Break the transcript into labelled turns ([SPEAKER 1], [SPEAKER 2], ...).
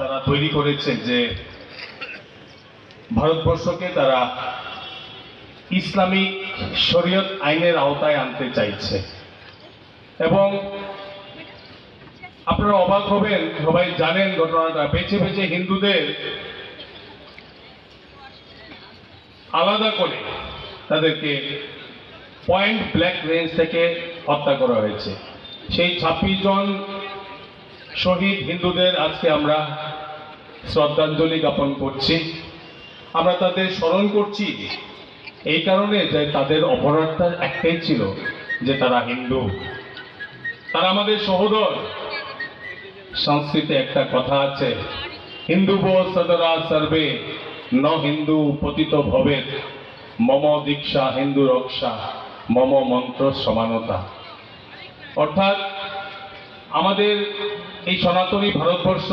[SPEAKER 1] তারা তৈরি করেছে যে ভারতবর্ষকে তারা ইসলামিক শরীয়ত আইনের আওতায় আনতে চাইছে। এবং আপনারা অবাক হবেন, সবাই জানেন ঘটনাটা, বেছে বেছে হিন্দুদের আলাদা করে তাদেরকে পয়েন্ট ব্ল্যাক রেঞ্জ থেকে হত্যা করা হয়েছে। সেই 26 জন শহীদ হিন্দুদের আজকে আমরা শ্রদ্ধাঞ্জলি জ্ঞাপন করছি। আমরা তাদের স্মরণ করছি এই কারণে যে তাদের অপরাধটা একটাই ছিল যে তারা হিন্দু, তারা আমাদের সহোদর। সংস্কৃতে একটা কথা আছে, হিন্দু বো সদরা সর্বে ন হিন্দু পতিত ভবেত, মম দীক্ষা হিন্দু রক্ষা, মম মন্ত্র সমানতা। অর্থাৎ আমাদের এই সনাতনী ভারতবর্ষ